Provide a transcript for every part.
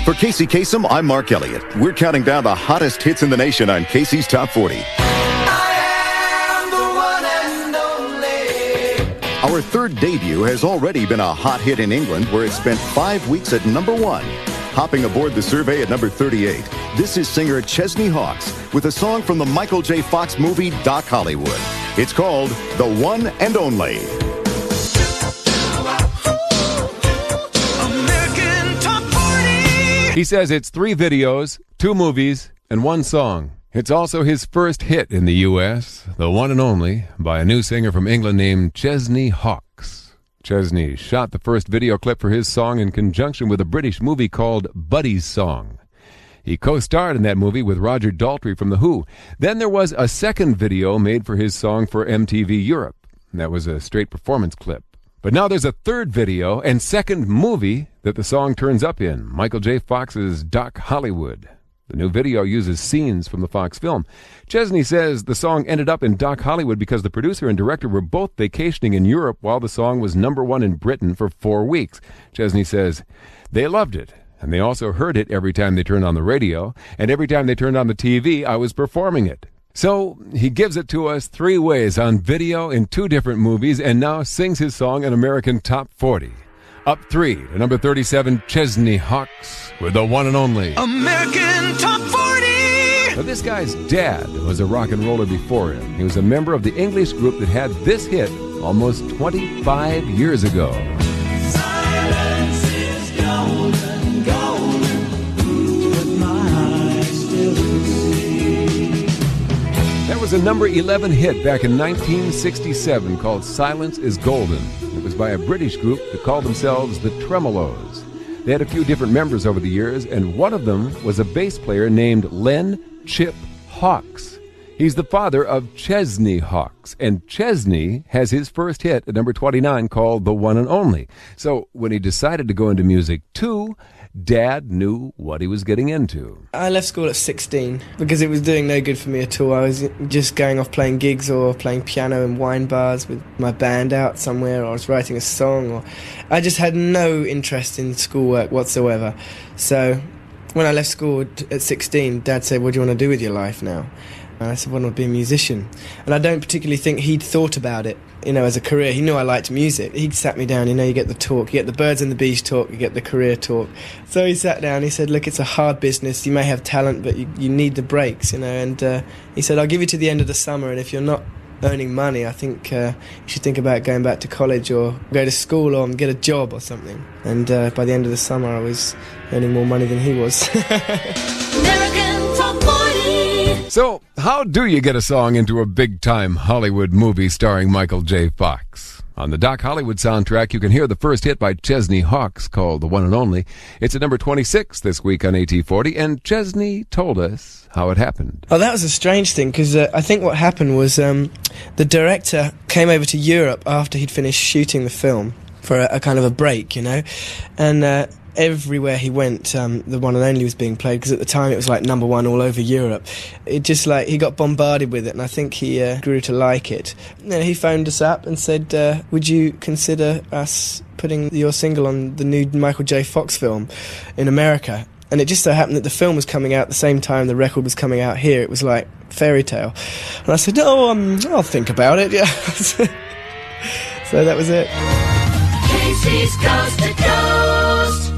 For Casey Kasem, I'm Mark Elliott. We're counting down the hottest hits in the nation on Casey's Top 40. Our third debut has already been a hot hit in England, where it spent 5 weeks at number 1. Hopping aboard the survey at number 38, this is singer Chesney Hawkes with a song from the Michael J. Fox movie Doc Hollywood. It's called The One and Only. He says it's 3 videos, 2 movies, and 1 song. It's also his first hit in the U.S., the one and only, by a new singer from England named Chesney Hawkes. Chesney shot the first video clip for his song in conjunction with a British movie called Buddy's Song. He co-starred in that movie with Roger Daltrey from The Who. Then there was a second video made for his song for MTV Europe. That was a straight performance clip. But now there's a third video and second movie that the song turns up in, Michael J. Fox's Doc Hollywood. The new video uses scenes from the Fox film. Chesney says the song ended up in Doc Hollywood because the producer and director were both vacationing in Europe while the song was number 1 in Britain for 4 weeks. Chesney says they loved it, and they also heard it every time they turned on the radio, and every time they turned on the TV, I was performing it. So he gives it to us 3 ways on video in 2 different movies, and now sings his song in American Top 40. Up 3 to number 37, Chesney Hawkes with the one and only American Top 40. Now, this guy's dad was a rock and roller before him. He was a member of the English group that had this hit almost 25 years ago. Silence is golden, golden, but my eyes still see. That was a number 11 hit back in 1967 called Silence is Golden. It was by a British group that called themselves the Tremolos. They had a few different members over the years, and one of them was a bass player named Len Chip Hawkes. He's the father of Chesney Hawkes, and Chesney has his first hit at number 29 called The One and Only. So when he decided to go into music too, Dad knew what he was getting into. I left school at 16 because it was doing no good for me at all. I was just going off playing gigs or playing piano in wine bars with my band out somewhere, or I was writing a song, or I just had no interest in schoolwork whatsoever. So when I left school at 16, Dad said, "What do you want to do with your life now?" And I said, "Well, I want to be a musician." And I don't particularly think he'd thought about it, as a career. He knew I liked music. He sat me down, you get the talk, you get the birds and the bees talk, you get the career talk. So he sat down, he said, "Look, it's a hard business. You may have talent, but you need the breaks, And he said, "I'll give you to the end of the summer, and if you're not earning money, I think you should think about going back to college or go to school or get a job or something." And by the end of the summer, I was earning more money than he was. American Top 40. So, how do you get a song into a big-time Hollywood movie starring Michael J. Fox? On the Doc Hollywood soundtrack, you can hear the first hit by Chesney Hawkes called The One and Only. It's at number 26 this week on AT40, and Chesney told us how it happened. Oh, that was a strange thing, because I think what happened was the director came over to Europe after he'd finished shooting the film for a kind of a break, and everywhere he went, The One and Only was being played, because at the time it was like number 1 all over Europe. It just he got bombarded with it, and I think he grew to like it. He phoned us up and said, "Would you consider us putting your single on the new Michael J. Fox film in America?" And it just so happened that the film was coming out at the same time the record was coming out here. It was like fairy tale. And I said, "Oh, I'll think about it." Yeah. So that was it. Casey's Coast to Coast.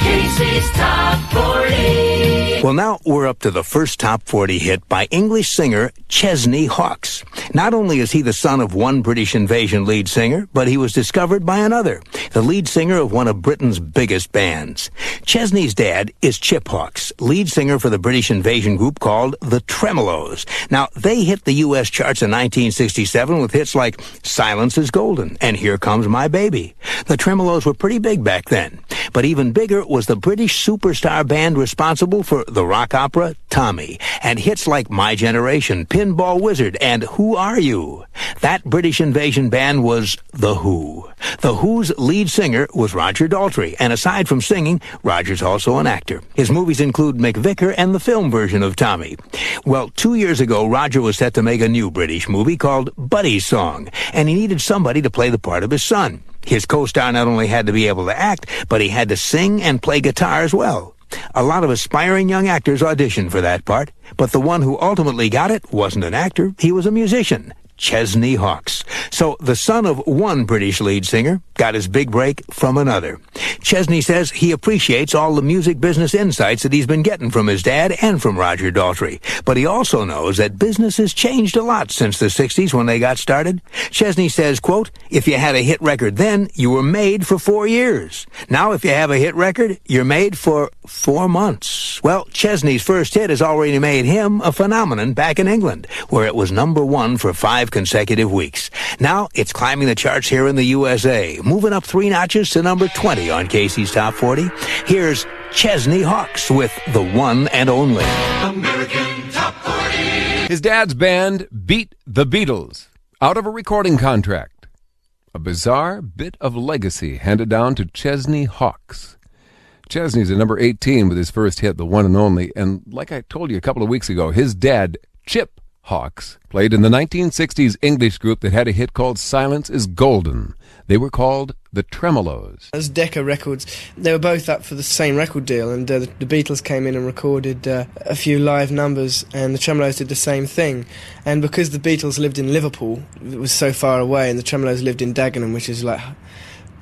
Casey's Top 40. Well, now we're up to the first Top 40 hit by English singer Chesney Hawkes. Not only is he the son of one British Invasion lead singer, but he was discovered by another, the lead singer of one of Britain's biggest bands. Chesney's dad is Chip Hawkes, lead singer for the British Invasion group called the Tremolos. Now, they hit the U.S. charts in 1967 with hits like Silence is Golden and Here Comes My Baby. The Tremolos were pretty big back then, but even bigger was the British superstar band responsible for the rock opera Tommy, and hits like My Generation, Pinball Wizard, and Who Are You? That British invasion band was The Who. The Who's lead singer was Roger Daltrey, and aside from singing, Roger's also an actor. His movies include McVicker and the film version of Tommy. Well, 2 years ago, Roger was set to make a new British movie called Buddy's Song, and he needed somebody to play the part of his son. His co-star not only had to be able to act, but he had to sing and play guitar as well. A lot of aspiring young actors auditioned for that part, but the one who ultimately got it wasn't an actor, he was a musician. Chesney Hawkes. So the son of one British lead singer got his big break from another. Chesney says he appreciates all the music business insights that he's been getting from his dad and from Roger Daltrey. But he also knows that business has changed a lot since the 60s when they got started. Chesney says, quote, if you had a hit record then, you were made for 4 years. Now if you have a hit record, you're made for 4 months. Well, Chesney's first hit has already made him a phenomenon back in England, where it was #1 for 5 consecutive weeks. Now it's climbing the charts here in the USA, moving up 3 notches to number 20 on Casey's Top 40. Here's Chesney Hawkes with The One and Only. American Top 40. His dad's band beat the Beatles out of a recording contract. A bizarre bit of legacy handed down to Chesney Hawkes. Chesney's at number 18 with his first hit, The One and Only, and like I told you a couple of weeks ago, his dad, Chip Hawkes, played in the 1960s English group that had a hit called Silence is Golden. They were called the Tremolos. As Decca Records, they were both up for the same record deal, and the Beatles came in and recorded a few live numbers, and the Tremolos did the same thing. And because the Beatles lived in Liverpool, it was so far away, and the Tremolos lived in Dagenham, which is like a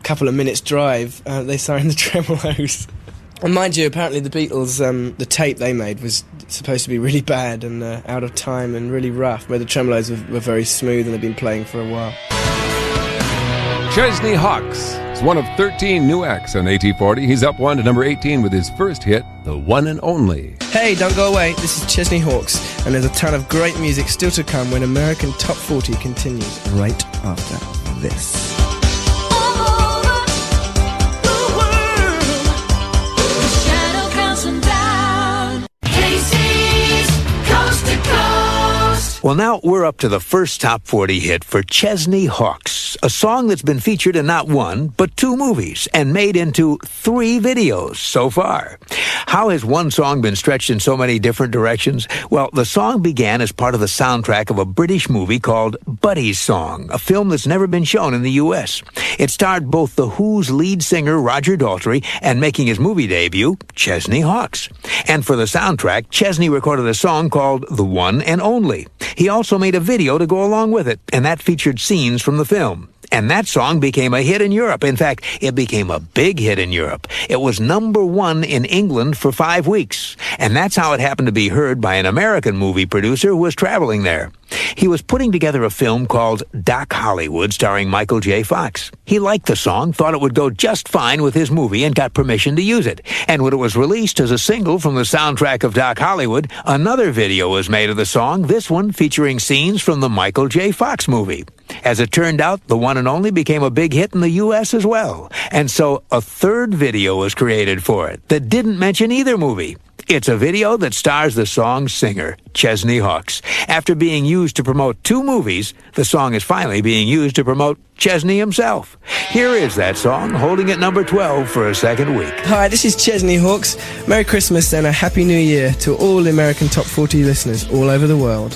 couple of minutes drive, they signed the Tremolos. And mind you, apparently the Beatles, the tape they made was supposed to be really bad and out of time and really rough, where the Tremolos were very smooth and they'd been playing for a while. Chesney Hawkes is one of 13 new acts on AT40. He's up 1 to number 18 with his first hit, The One and Only. Hey, don't go away, this is Chesney Hawkes, and there's a ton of great music still to come when American Top 40 continues right after this. Well, now we're up to the first Top 40 hit for Chesney Hawkes, a song that's been featured in not 1, but 2 movies and made into 3 videos so far. How has one song been stretched in so many different directions? Well, the song began as part of the soundtrack of a British movie called Buddy's Song, a film that's never been shown in the U.S. It starred both The Who's lead singer Roger Daltrey and, making his movie debut, Chesney Hawkes. And for the soundtrack, Chesney recorded a song called The One and Only. He also made a video to go along with it, and that featured scenes from the film. And that song became a hit in Europe. In fact, it became a big hit in Europe. It was #1 in England for 5 weeks. And that's how it happened to be heard by an American movie producer who was traveling there. He was putting together a film called Doc Hollywood starring Michael J. Fox. He liked the song, thought it would go just fine with his movie, and got permission to use it. And when it was released as a single from the soundtrack of Doc Hollywood, another video was made of the song, this one featuring scenes from the Michael J. Fox movie. As it turned out, The One and Only became a big hit in the U.S. as well. And so a third video was created for it that didn't mention either movie. It's a video that stars the song's singer, Chesney Hawkes. After being used to promote 2 movies, the song is finally being used to promote Chesney himself. Here is that song, holding at number 12 for a second week. Hi, this is Chesney Hawkes. Merry Christmas and a Happy New Year to all American Top 40 listeners all over the world.